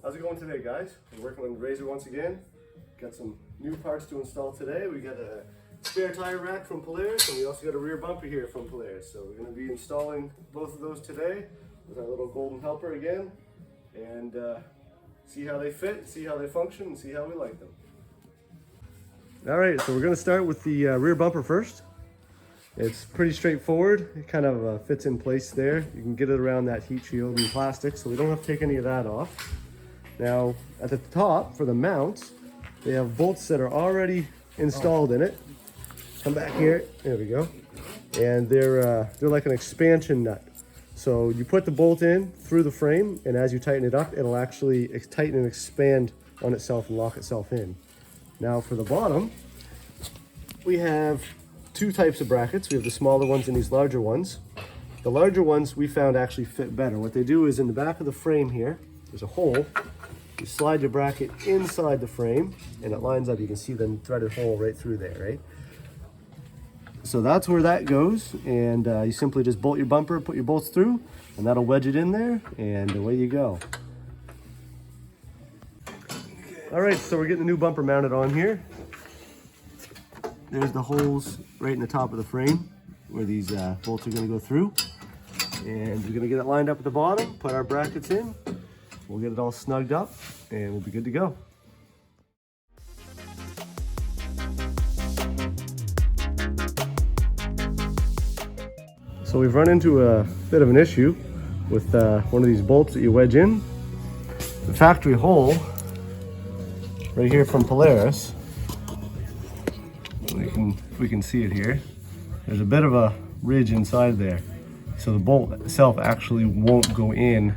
How's it going today, guys? We're working on the RZR once again. Got some new parts to install today. We got a spare tire rack from Polaris, and we also got a rear bumper here from Polaris. So we're going to be installing both of those today with our little golden helper again, and see how they fit, see how they function, and see how we like them. All right, so we're going to start with the rear bumper first. It's pretty straightforward. It kind of fits in place there. You can get it around that heat shield and plastic, so we don't have to take any of that off. Now, at the top, for the mounts, they have bolts that are already installed in it. Come back here, there we go. And they're like an expansion nut. So you put the bolt in through the frame, and as you tighten it up, it'll actually tighten and expand on itself and lock itself in. Now for the bottom, we have two types of brackets. We have the smaller ones and these larger ones. The larger ones we found actually fit better. What they do is in the back of the frame here, there's a hole. You slide your bracket inside the frame and it lines up. You can see the threaded hole right through there, right? So that's where that goes, and you simply just bolt your bumper, put your bolts through, and that'll wedge it in there, and away you go. All right, so we're getting the new bumper mounted on here. There's the holes right in the top of the frame where these bolts are gonna go through. And we're gonna get it lined up at the bottom, put our brackets in. We'll get it all snugged up and we'll be good to go. So we've run into a bit of an issue with one of these bolts that you wedge in. The factory hole right here from Polaris, we can see it here. There's a bit of a ridge inside there. So the bolt itself actually won't go in.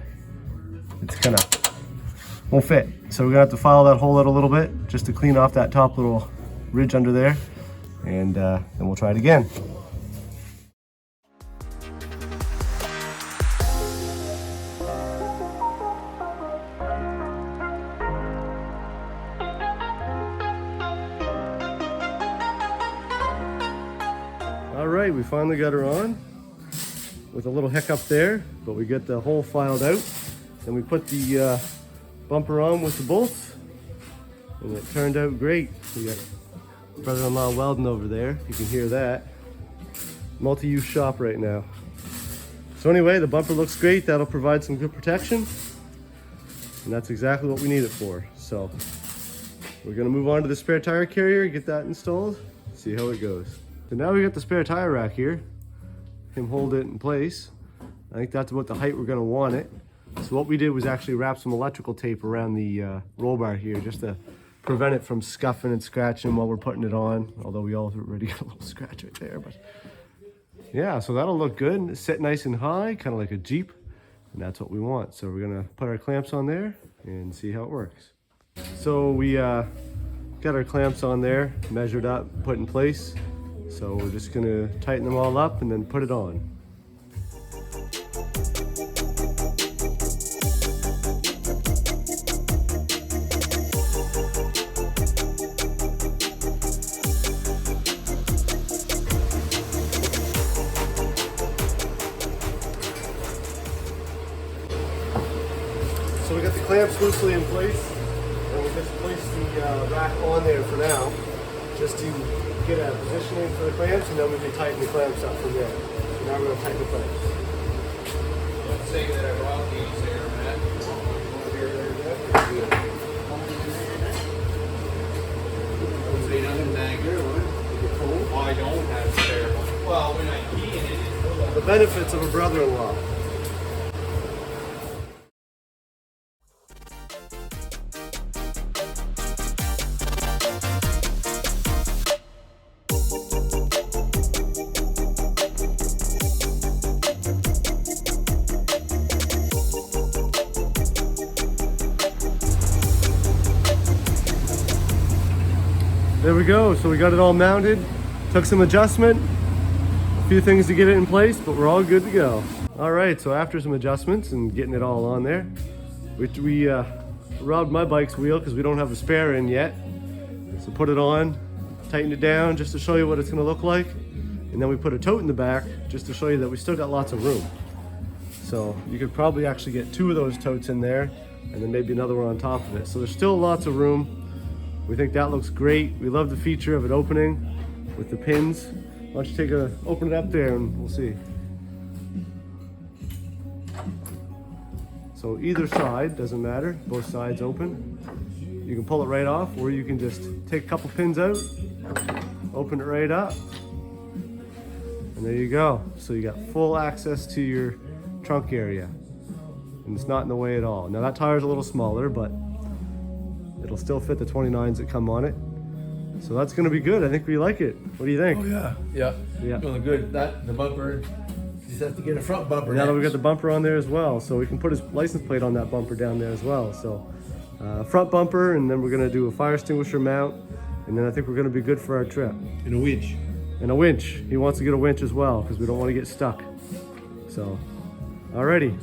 It's kind of won't fit. So we're gonna have to file that hole out a little bit just to clean off that top little ridge under there, and then we'll try it again. All right, we finally got her on with a little hiccup there, but we get the hole filed out. Then we put the bumper on with the bolts, and it turned out great. We got brother-in-law welding over there. You can hear that. Multi-use shop right now. So anyway, the bumper looks great. That'll provide some good protection, and that's exactly what we need it for. So we're gonna move on to the spare tire carrier, get that installed, see how it goes. So now we got the spare tire rack here. Him hold it in place. I think that's about the height we're gonna want it. So what we did was actually wrap some electrical tape around the roll bar here just to prevent it from scuffing and scratching while we're putting it on, although we already got a little scratch right there. But yeah, so that'll look good. Sit nice and high, kind of like a Jeep, and that's what we want. So we're gonna put our clamps on there and see how it works. So we got our clamps on there, measured up, put in place. So we're just gonna tighten them all up and then put it on. So we got the clamps loosely in place, and we just placed the rack on there for now, just to get a positioning for the clamps, and then we can tighten the clamps up from there. So now we're going to tighten the clamps. Let's say that I brought these here, Matt. Say nothing back here, what? I don't have a spare one. Well, when I key in it, The benefits of a brother-in-law. There we go. So we got it all mounted. Took some adjustment, a few things to get it in place, but we're all good to go. All right, so after some adjustments and getting it all on there, we robbed my bike's wheel because we don't have a spare in yet. So put it on, tightened it down just to show you what it's gonna look like. And then we put a tote in the back just to show you that we still got lots of room. So you could probably actually get 2 of those totes in there and then maybe another one on top of it. So there's still lots of room. We think that looks great. We love the feature of it opening with the pins. Why don't you open it up there and we'll see. So either side, doesn't matter, both sides open. You can pull it right off, or you can just take a couple pins out, open it right up, and there you go. So you got full access to your trunk area, and it's not in the way at all. Now that tire's a little smaller, but it'll still fit the 29s that come on it. So that's gonna be good. I think we like it. What do you think? Oh yeah, yeah, Yeah. Feeling good. That the bumper. You just have to get a front bumper. Now that we next. got the bumper on there as well, so we can put his license plate on that bumper down there as well. So front bumper, and then we're gonna do a fire extinguisher mount, and then I think we're gonna be good for our trip. In a winch. And a winch. He wants to get a winch as well because we don't want to get stuck. So, alrighty.